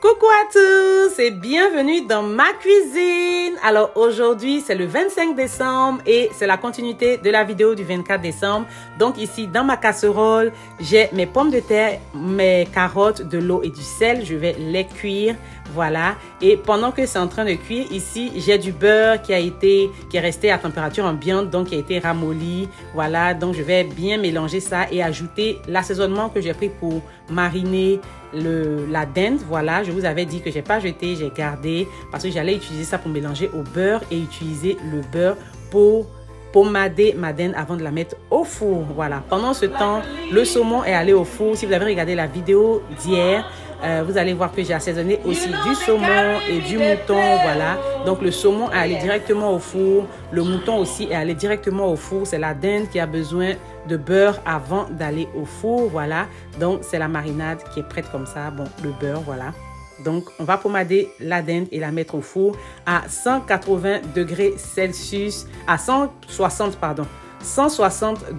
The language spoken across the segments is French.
Coucou à tous et bienvenue dans ma cuisine. Alors aujourd'hui c'est le 25 décembre et c'est la continuité de la vidéo du 24 décembre. Donc ici dans ma casserole, j'ai mes pommes de terre, mes carottes, de l'eau et du sel. Je vais les cuire, voilà. Et pendant que c'est en train de cuire, ici j'ai du beurre qui est resté à température ambiante, donc qui a été ramolli, voilà. Donc je vais bien mélanger ça et ajouter l'assaisonnement que j'ai pris pour mariner la dinde. Voilà, je vous avais dit que j'ai pas jeté, j'ai gardé parce que j'allais utiliser ça pour mélanger au beurre et utiliser le beurre pour pommader ma dinde avant de la mettre au four. Voilà, pendant ce temps, le saumon est allé au four. Si vous avez regardé la vidéo d'hier, vous allez voir que j'ai assaisonné aussi du saumon et du mouton, voilà. Donc le saumon est allé directement au four, le mouton aussi est allé directement au four. C'est la dinde qui a besoin de beurre avant d'aller au four, voilà. Donc c'est la marinade qui est prête comme ça. Bon, le beurre, voilà. Donc on va pommader la dinde et la mettre au four à 180 degrés Celsius, à 160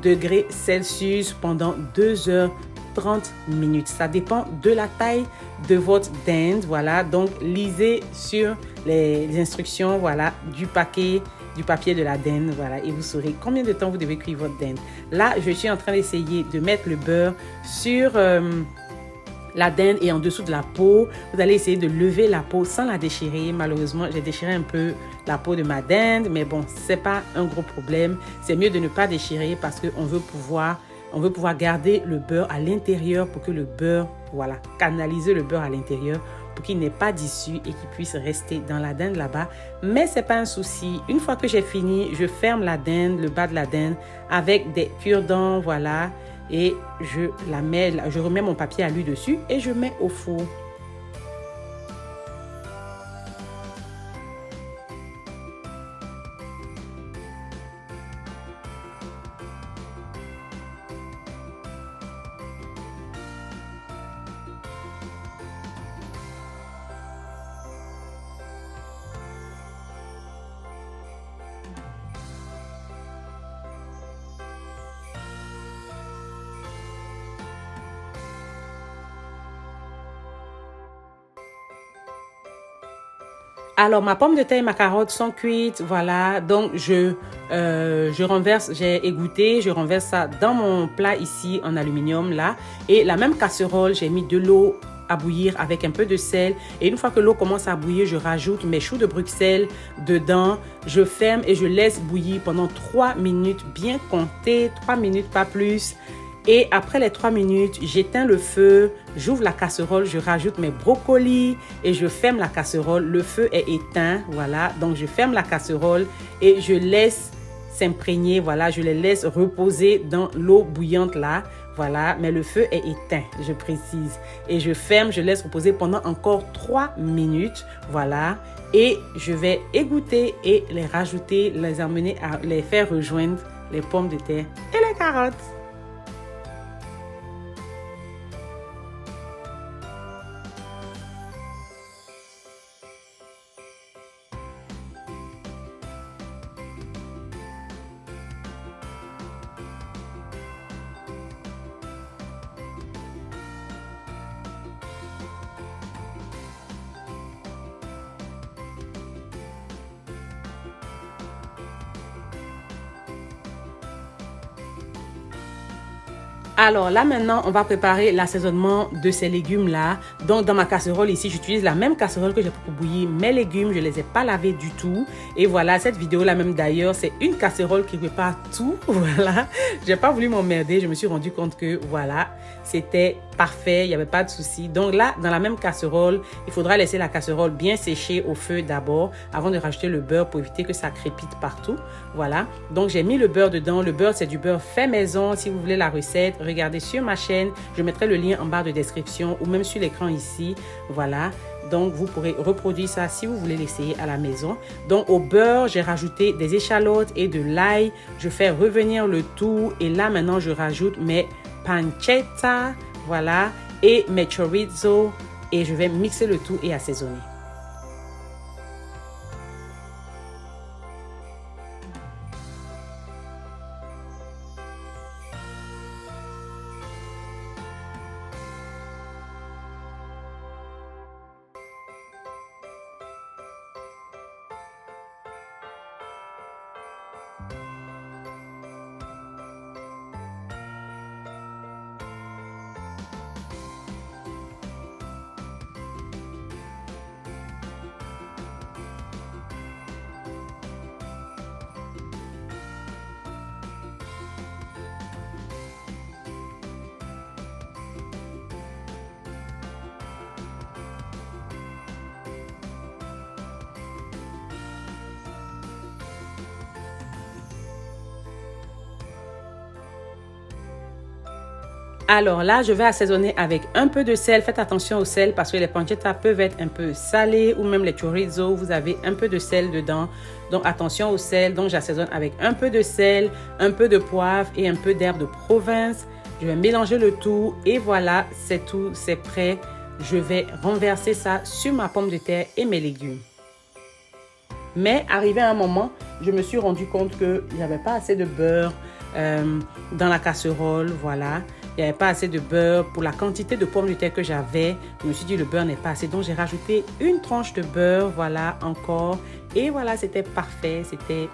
degrés Celsius pendant 2h30 minutes. Ça dépend de la taille de votre dinde, voilà. Donc lisez sur les instructions, voilà, du papier de la dinde, voilà, et vous saurez combien de temps vous devez cuire votre dinde. Là, je suis en train d'essayer de mettre le beurre sur la dinde et en dessous de la peau. Vous allez essayer de lever la peau sans la déchirer. Malheureusement, j'ai déchiré un peu la peau de ma dinde, mais bon, c'est pas un gros problème. C'est mieux de ne pas déchirer parce qu'on veut pouvoir garder le beurre à l'intérieur pour que le beurre, voilà, canaliser le beurre à l'intérieur pour qu'il n'ait pas d'issue et qu'il puisse rester dans la dinde là-bas. Mais c'est pas un souci. Une fois que j'ai fini, je ferme la dinde, le bas de la dinde avec des cure-dents, voilà. Et je remets mon papier à l'huile dessus et je mets au four. Alors, ma pomme de terre et ma carotte sont cuites, voilà. Donc, je renverse, j'ai égoutté, je renverse ça dans mon plat ici en aluminium, là. Et la même casserole, j'ai mis de l'eau à bouillir avec un peu de sel. Et une fois que l'eau commence à bouillir, je rajoute mes choux de Bruxelles dedans. Je ferme et je laisse bouillir pendant 3 minutes, bien compté, 3 minutes, pas plus. Et après les 3 minutes, j'éteins le feu, j'ouvre la casserole, je rajoute mes brocolis et je ferme la casserole. Le feu est éteint, voilà. Donc, je ferme la casserole et je laisse s'imprégner, voilà. Je les laisse reposer dans l'eau bouillante là, voilà. Mais le feu est éteint, je précise. Et je ferme, je laisse reposer pendant encore 3 minutes, voilà. Et je vais égoutter et les rajouter, les amener à les faire rejoindre les pommes de terre et les carottes. Alors là maintenant, on va préparer l'assaisonnement de ces légumes-là. Donc dans ma casserole ici, j'utilise la même casserole que j'ai pour bouillir mes légumes. Je ne les ai pas lavés du tout. Et voilà, cette vidéo-là même d'ailleurs, c'est une casserole qui prépare tout. Voilà, j'ai pas voulu m'emmerder. Je me suis rendu compte que voilà, c'était parfait, il n'y avait pas de souci. Donc là, dans la même casserole, il faudra laisser la casserole bien sécher au feu d'abord avant de rajouter le beurre pour éviter que ça crépite partout. Voilà, donc j'ai mis le beurre dedans. Le beurre, c'est du beurre fait maison. Si vous voulez la recette, regardez sur ma chaîne. Je mettrai le lien en barre de description ou même sur l'écran ici. Voilà. Donc, vous pourrez reproduire ça si vous voulez l'essayer à la maison. Donc, au beurre, j'ai rajouté des échalotes et de l'ail. Je fais revenir le tout. Et là, maintenant, je rajoute mes pancetta, voilà, et mes chorizo. Et je vais mixer le tout et assaisonner. Alors là, je vais assaisonner avec un peu de sel. Faites attention au sel parce que les pancetta peuvent être un peu salés ou même les chorizo, vous avez un peu de sel dedans. Donc attention au sel. Donc j'assaisonne avec un peu de sel, un peu de poivre et un peu d'herbe de province. Je vais mélanger le tout et voilà, c'est tout, c'est prêt. Je vais renverser ça sur ma pomme de terre et mes légumes. Mais arrivé à un moment, je me suis rendu compte que il n'y avait pas assez de beurre dans la casserole, voilà. Il n'y avait pas assez de beurre pour la quantité de pommes de terre que j'avais. Je me suis dit le beurre n'est pas assez, donc j'ai rajouté une tranche de beurre, voilà, encore. Et voilà, c'était parfait, c'était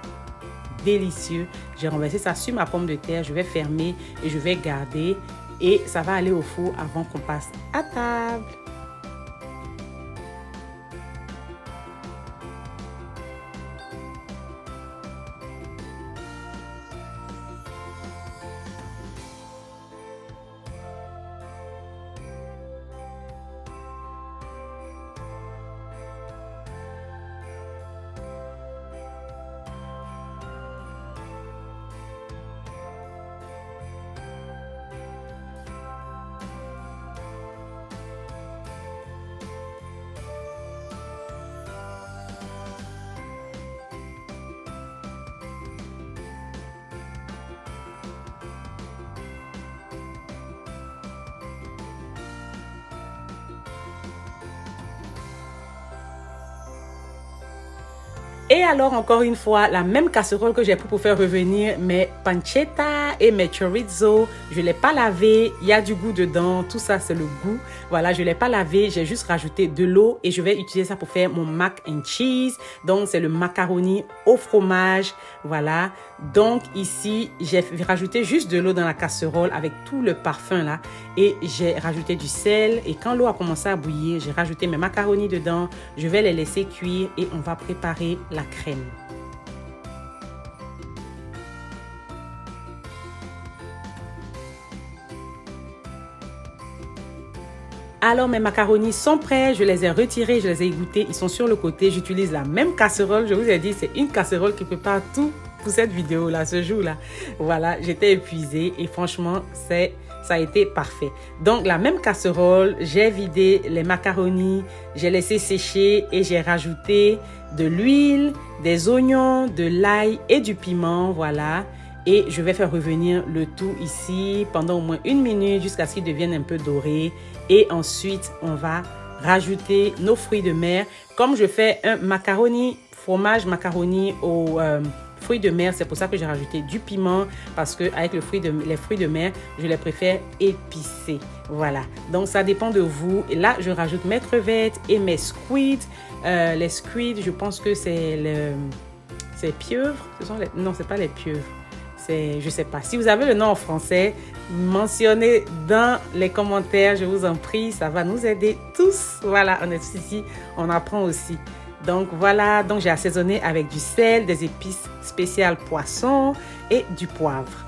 délicieux. J'ai renversé ça sur ma pomme de terre, je vais fermer et je vais garder. Et ça va aller au four avant qu'on passe à table. Et alors, encore une fois, la même casserole que j'ai pris pour faire revenir mes pancetta et mes chorizo. Je ne l'ai pas lavé, il y a du goût dedans, tout ça c'est le goût. Voilà, je ne l'ai pas lavé, j'ai juste rajouté de l'eau et je vais utiliser ça pour faire mon mac and cheese. Donc, c'est le macaroni au fromage, voilà. Donc, ici, j'ai rajouté juste de l'eau dans la casserole avec tout le parfum là. Et j'ai rajouté du sel et quand l'eau a commencé à bouillir, j'ai rajouté mes macaronis dedans. Je vais les laisser cuire et on va préparer la crème. Alors mes macaronis sont prêts, je les ai retirés, je les ai égouttés, ils sont sur le côté. J'utilise la même casserole, je vous ai dit c'est une casserole qui prépare tout pour cette vidéo là, ce jour là. Voilà, j'étais épuisée et franchement ça a été parfait. Donc la même casserole, j'ai vidé les macaronis, j'ai laissé sécher et j'ai rajouté de l'huile, des oignons, de l'ail et du piment, voilà. Et je vais faire revenir le tout ici pendant au moins 1 minute jusqu'à ce qu'il devienne un peu doré. Et ensuite, on va rajouter nos fruits de mer. Comme je fais un macaroni, fromage macaroni aux fruits de mer, c'est pour ça que j'ai rajouté du piment parce que avec les fruits de mer, je les préfère épicés. Voilà, donc ça dépend de vous. Et là, je rajoute mes crevettes et mes squids. Les squids, je pense que c'est pieuvres. Non, c'est pas les pieuvres. Je sais pas. Si vous avez le nom en français, mentionnez dans les commentaires, je vous en prie, ça va nous aider tous. Voilà, on est ici, on apprend aussi. Donc voilà, donc j'ai assaisonné avec du sel, des épices spéciales poisson et du poivre.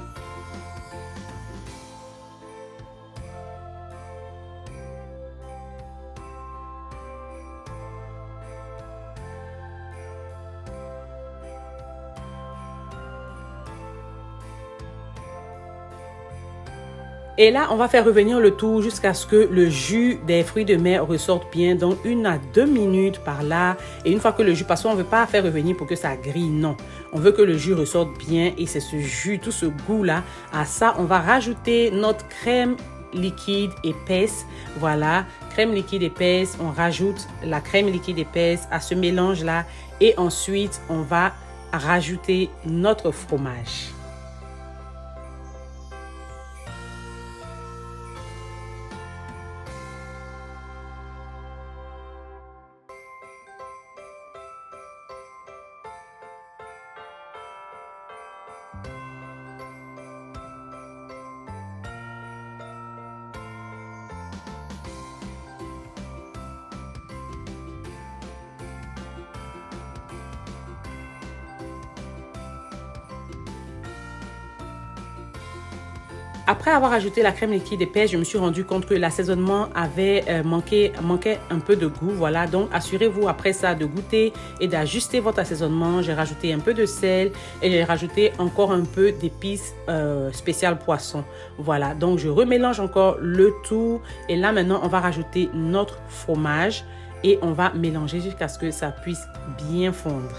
Et là, on va faire revenir le tout jusqu'à ce que le jus des fruits de mer ressorte bien. Donc, 1 à 2 minutes par là. Et une fois que le jus, parce qu'on ne veut pas faire revenir pour que ça grille, non. On veut que le jus ressorte bien et c'est ce jus, tout ce goût-là. À ça, on va rajouter notre crème liquide épaisse. Voilà, crème liquide épaisse. On rajoute la crème liquide épaisse à ce mélange-là. Et ensuite, on va rajouter notre fromage. Après avoir ajouté la crème liquide épaisse, je me suis rendu compte que l'assaisonnement avait manquait un peu de goût. Voilà, donc assurez-vous après ça de goûter et d'ajuster votre assaisonnement. J'ai rajouté un peu de sel et j'ai rajouté encore un peu d'épices spéciales poisson. Voilà, donc je remélange encore le tout. Et là maintenant, on va rajouter notre fromage et on va mélanger jusqu'à ce que ça puisse bien fondre.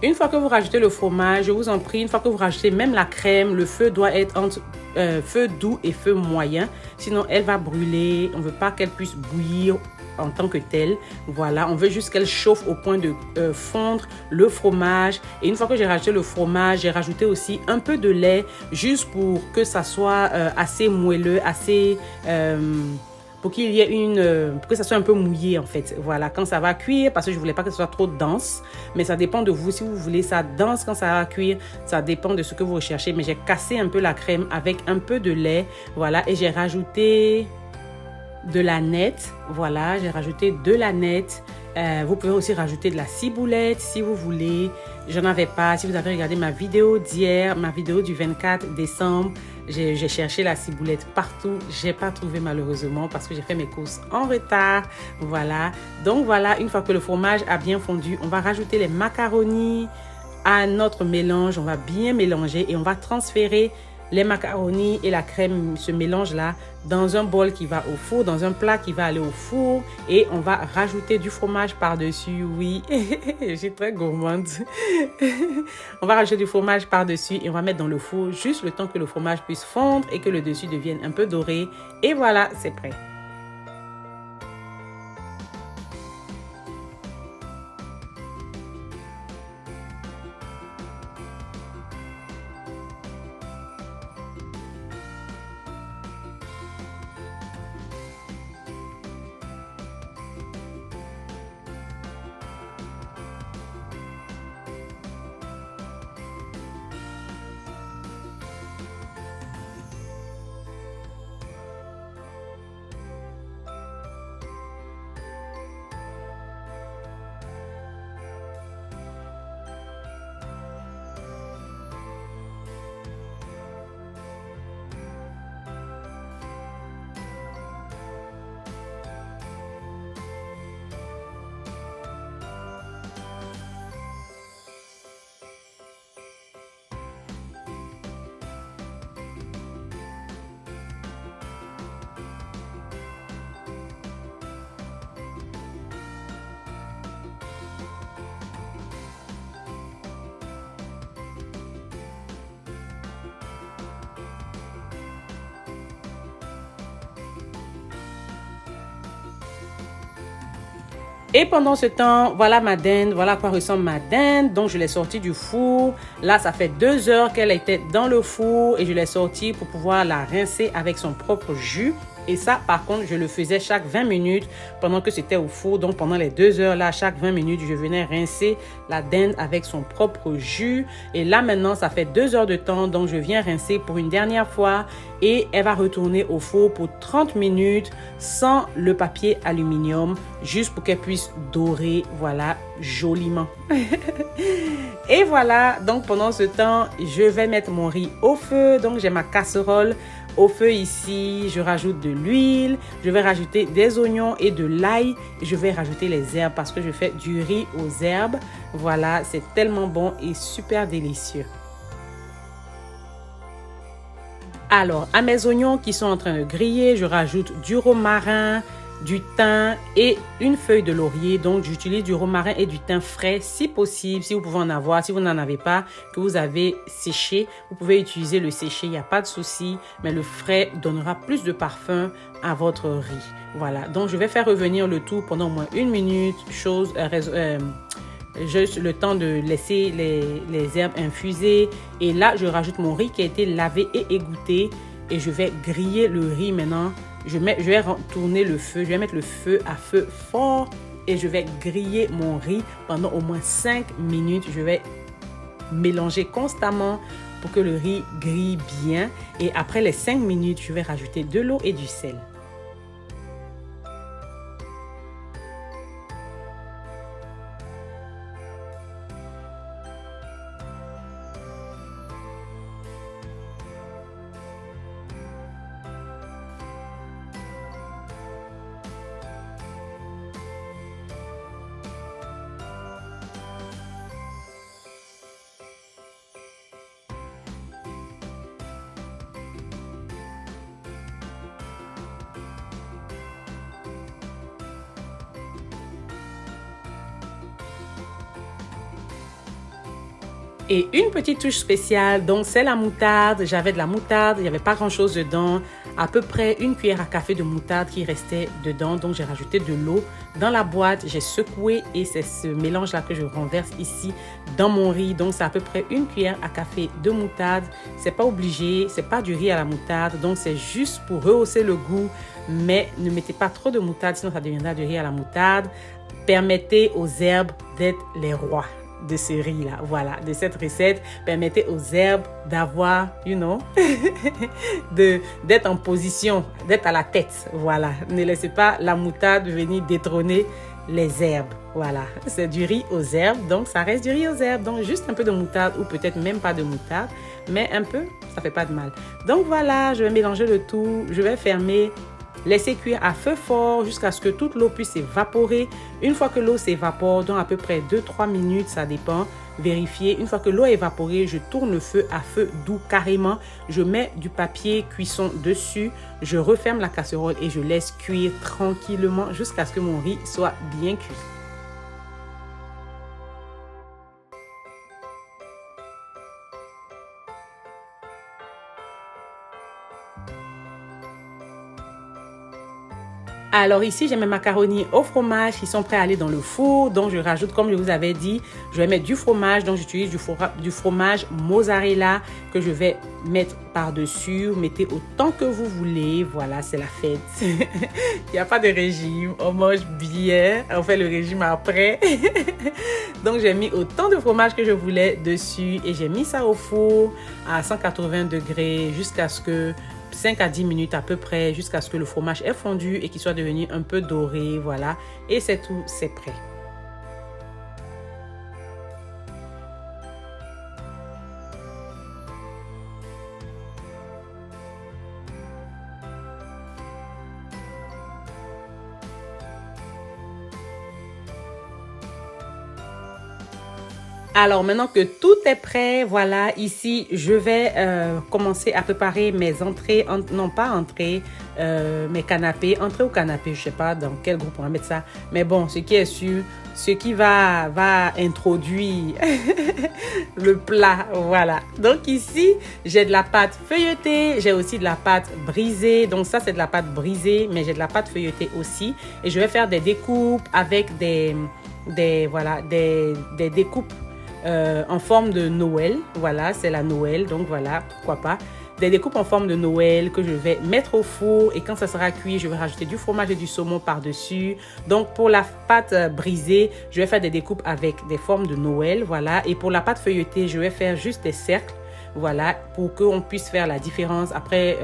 Une fois que vous rajoutez le fromage, je vous en prie, une fois que vous rajoutez même la crème, le feu doit être entre feu doux et feu moyen. Sinon, elle va brûler. On ne veut pas qu'elle puisse bouillir en tant que telle. Voilà, on veut juste qu'elle chauffe au point de fondre le fromage. Et une fois que j'ai rajouté le fromage, j'ai rajouté aussi un peu de lait juste pour que ça soit assez moelleux, assez... pour qu'il y ait pour que ça soit un peu mouillé en fait. Voilà, quand ça va cuire, parce que je voulais pas que ce soit trop dense, mais ça dépend de vous. Si vous voulez ça dense quand ça va cuire, ça dépend de ce que vous recherchez. Mais j'ai cassé un peu la crème avec un peu de lait, voilà, et j'ai rajouté de la nette. Voilà, j'ai rajouté de la nette. Vous pouvez aussi rajouter de la ciboulette si vous voulez. J'en avais pas. Si vous avez regardé ma vidéo d'hier, ma vidéo du 24 décembre, j'ai cherché la ciboulette partout. J'ai pas trouvé malheureusement parce que j'ai fait mes courses en retard. Voilà. Donc voilà, une fois que le fromage a bien fondu, on va rajouter les macaronis à notre mélange. On va bien mélanger et on va transférer les macaronis et la crème, ce mélange-là, dans un bol qui va au four, dans un plat qui va aller au four. Et on va rajouter du fromage par-dessus. Oui, je suis très gourmande. On va rajouter du fromage par-dessus et on va mettre dans le four juste le temps que le fromage puisse fondre et que le dessus devienne un peu doré. Et voilà, c'est prêt. Et pendant ce temps, voilà ma dinde, voilà à quoi ressemble ma dinde. Donc, je l'ai sortie du four. Là, ça fait 2 heures qu'elle était dans le four et je l'ai sortie pour pouvoir la rincer avec son propre jus. Et ça, par contre, je le faisais chaque 20 minutes pendant que c'était au four. Donc, pendant les 2 heures, là, chaque 20 minutes, je venais rincer la dinde avec son propre jus. Et là, maintenant, ça fait 2 heures de temps. Donc, je viens rincer pour une dernière fois. Et elle va retourner au four pour 30 minutes sans le papier aluminium, juste pour qu'elle puisse dorer, voilà, joliment. Et voilà, donc pendant ce temps, je vais mettre mon riz au feu. Donc, j'ai ma casserole au feu ici, je rajoute de l'huile, je vais rajouter des oignons et de l'ail. Je vais rajouter les herbes parce que je fais du riz aux herbes. Voilà, c'est tellement bon et super délicieux. Alors, à mes oignons qui sont en train de griller, je rajoute du romarin, du thym et une feuille de laurier. Donc, j'utilise du romarin et du thym frais si possible, si vous pouvez en avoir. Si vous n'en avez pas, que vous avez séché, vous pouvez utiliser le séché, il n'y a pas de souci. Mais le frais donnera plus de parfum à votre riz. Voilà, donc je vais faire revenir le tout pendant au moins 1 minute, juste le temps de laisser les herbes infuser. Et là, je rajoute mon riz qui a été lavé et égoutté. Et je vais griller le riz maintenant je vais tourner le feu, je vais mettre le feu à feu fort et je vais griller mon riz pendant au moins 5 minutes. Je vais mélanger constamment pour que le riz grille bien. Et après les 5 minutes, je vais rajouter de l'eau et du sel. Et une petite touche spéciale, donc c'est la moutarde. J'avais de la moutarde, il n'y avait pas grand chose dedans. À peu près une cuillère à café de moutarde qui restait dedans. Donc j'ai rajouté de l'eau dans la boîte, j'ai secoué et c'est ce mélange là que je renverse ici dans mon riz. Donc c'est à peu près une cuillère à café de moutarde. C'est pas obligé, c'est pas du riz à la moutarde. Donc c'est juste pour rehausser le goût. Mais ne mettez pas trop de moutarde, sinon ça deviendra du riz à la moutarde. Permettez aux herbes d'être les rois de ce riz là, voilà, de cette recette. Permettez aux herbes d'avoir, d'être en position, d'être à la tête, voilà. Ne laissez pas la moutarde venir détrôner les herbes, voilà. C'est du riz aux herbes, donc ça reste du riz aux herbes. Donc juste un peu de moutarde ou peut-être même pas de moutarde, mais un peu, ça fait pas de mal. Donc voilà, je vais mélanger le tout, je vais fermer. Laissez cuire à feu fort jusqu'à ce que toute l'eau puisse s'évaporer. Une fois que l'eau s'évapore, dans à peu près 2-3 minutes, ça dépend, vérifiez. Une fois que l'eau est évaporée, je tourne le feu à feu doux carrément. Je mets du papier cuisson dessus. Je referme la casserole et je laisse cuire tranquillement jusqu'à ce que mon riz soit bien cuit. Alors ici, j'ai mes macaronis au fromage qui sont prêts à aller dans le four. Donc, je rajoute, comme je vous avais dit, je vais mettre du fromage. Donc, j'utilise du fromage mozzarella que je vais mettre par-dessus. Mettez autant que vous voulez. Voilà, c'est la fête. Il n'y a pas de régime. On mange bien. On fait le régime après. Donc, j'ai mis autant de fromage que je voulais dessus. Et j'ai mis ça au four à 180 degrés jusqu'à ce que 5 à 10 minutes à peu près, jusqu'à ce que le fromage est fondu et qu'il soit devenu un peu doré, voilà. Et c'est tout, c'est prêt. Alors, maintenant que tout est prêt, voilà, ici, je vais commencer à préparer mes entrées, non pas entrées, mes canapés, entrées au canapé, je sais pas dans quel groupe on va mettre ça. Mais bon, ce qui est sûr, ce qui va introduire le plat, voilà. Donc ici, j'ai de la pâte feuilletée, j'ai aussi de la pâte brisée. Donc ça, c'est de la pâte brisée, mais j'ai de la pâte feuilletée aussi. Et je vais faire des découpes avec des découpes en forme de Noël. Voilà, c'est la Noël, donc voilà, pourquoi pas. Des découpes en forme de Noël que je vais mettre au four et quand ça sera cuit, je vais rajouter du fromage et du saumon par-dessus. Donc pour la pâte brisée, je vais faire des découpes avec des formes de Noël, voilà. Et pour la pâte feuilletée, je vais faire juste des cercles, voilà, pour qu'on puisse faire la différence. Après,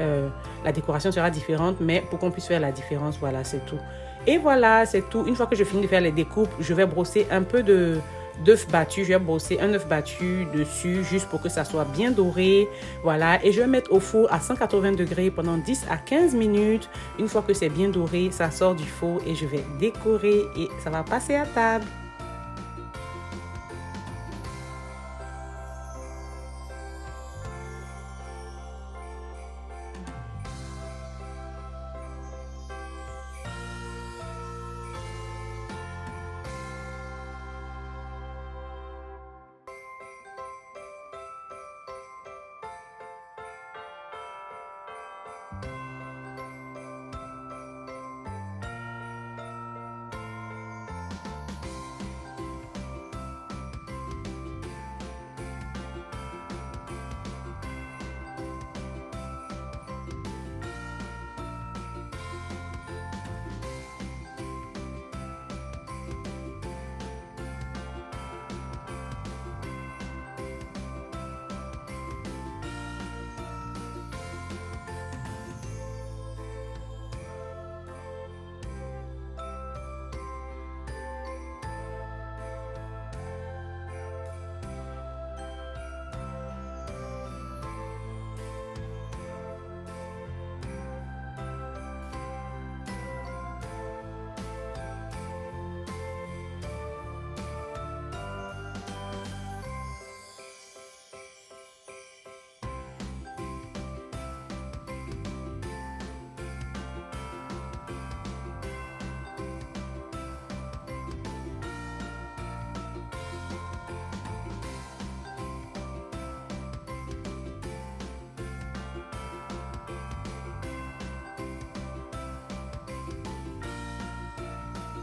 la décoration sera différente, mais pour qu'on puisse faire la différence, voilà, c'est tout. Et voilà, c'est tout. Une fois que je finis de faire les découpes, je vais brosser un peu d'œuf battu. Je vais brosser un œuf battu dessus juste pour que ça soit bien doré. Voilà. Et je vais mettre au four à 180 degrés pendant 10 à 15 minutes. Une fois que c'est bien doré, ça sort du four et je vais décorer et ça va passer à table.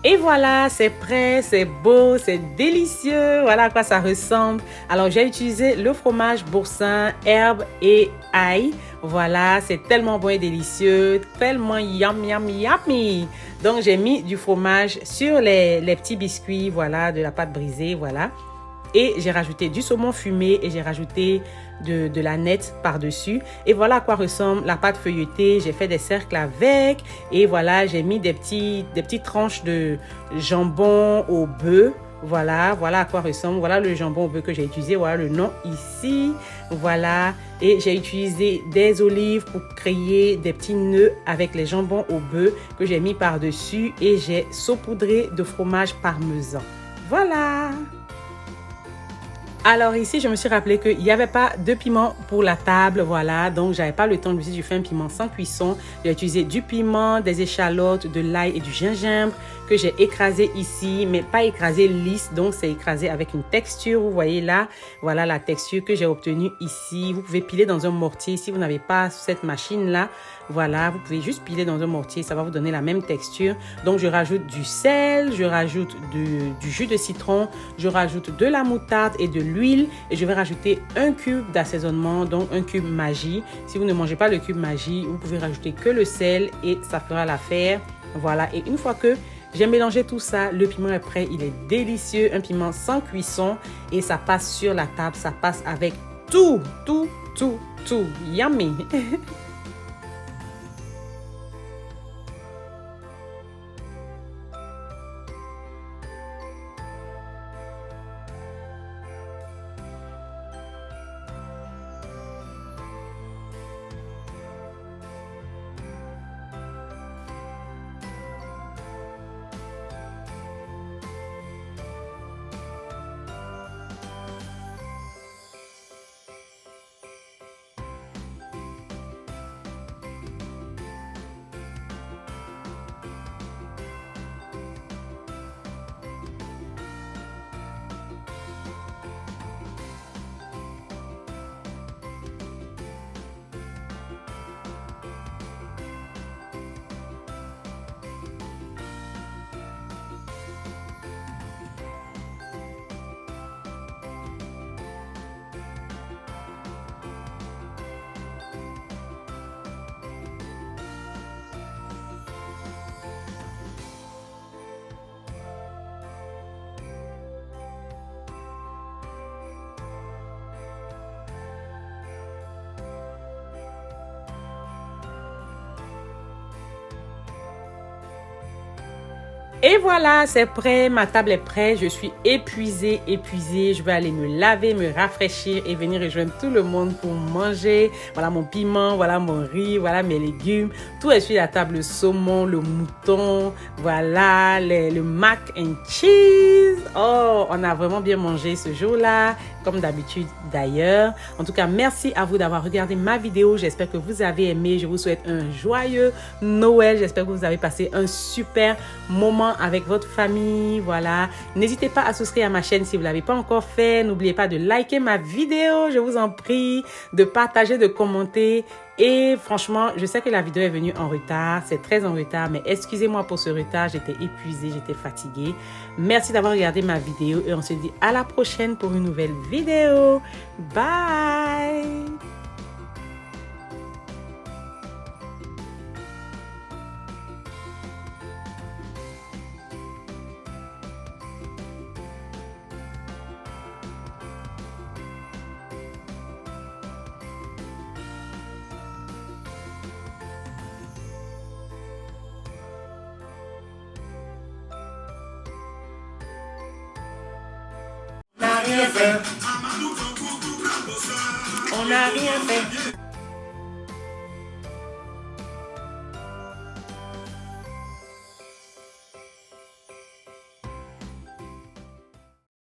Et voilà, c'est prêt, c'est beau, c'est délicieux. Voilà à quoi ça ressemble. Alors, j'ai utilisé le fromage boursin, herbe et ail. Voilà, c'est tellement bon et délicieux, tellement yummy. Donc, j'ai mis du fromage sur les petits biscuits, voilà, de la pâte brisée, voilà. Et j'ai rajouté du saumon fumé et j'ai rajouté de la nette par-dessus. Et voilà à quoi ressemble la pâte feuilletée. J'ai fait des cercles avec. Et voilà, j'ai mis des petites tranches de jambon au bœuf. Voilà à quoi ressemble. Voilà le jambon au bœuf que j'ai utilisé. Voilà le nom ici. Voilà. Et j'ai utilisé des olives pour créer des petits nœuds avec les jambons au bœuf que j'ai mis par-dessus. Et j'ai saupoudré de fromage parmesan. Voilà. Alors ici, je me suis rappelé qu'il n'y avait pas de piment pour la table, voilà. Donc, j'avais pas le temps de me dire, je fais un piment sans cuisson. J'ai utilisé du piment, des échalotes, de l'ail et du gingembre que j'ai écrasé ici, mais pas écrasé lisse. Donc, c'est écrasé avec une texture. Vous voyez là, voilà la texture que j'ai obtenue ici. Vous pouvez piler dans un mortier. Si vous n'avez pas cette machine-là, voilà, vous pouvez juste piler dans un mortier. Ça va vous donner la même texture. Donc, je rajoute du sel, je rajoute du jus de citron, je rajoute de la moutarde et de l'huile et je vais rajouter un cube d'assaisonnement, donc un cube Maggi. Si vous ne mangez pas le cube Maggi, vous pouvez rajouter que le sel et ça fera l'affaire. Voilà, et une fois que j'ai mélangé tout ça, le piment est prêt, il est délicieux, un piment sans cuisson et ça passe sur la table, ça passe avec tout, yummy. Et voilà, c'est prêt, ma table est prête, je suis épuisée. Je vais aller me laver, me rafraîchir et venir rejoindre tout le monde pour manger. Voilà mon piment, voilà mon riz, voilà mes légumes. Tout est sur la table, le saumon, le mouton, voilà le mac and cheese. Oh, on a vraiment bien mangé ce jour-là, comme d'habitude d'ailleurs. En tout cas, merci à vous d'avoir regardé ma vidéo. J'espère que vous avez aimé. Je vous souhaite un joyeux Noël. J'espère que vous avez passé un super moment avec votre famille. Voilà, n'hésitez pas à souscrire à ma chaîne si vous ne l'avez pas encore fait. N'oubliez pas de liker ma vidéo, je vous en prie, de partager, de commenter. Et franchement, je sais que la vidéo est venue en retard, c'est très en retard, mais excusez-moi pour ce retard, j'étais épuisée, j'étais fatiguée. Merci d'avoir regardé ma vidéo et on se dit à la prochaine pour une nouvelle vidéo. Bye! On n'a rien fait. On n'a rien fait.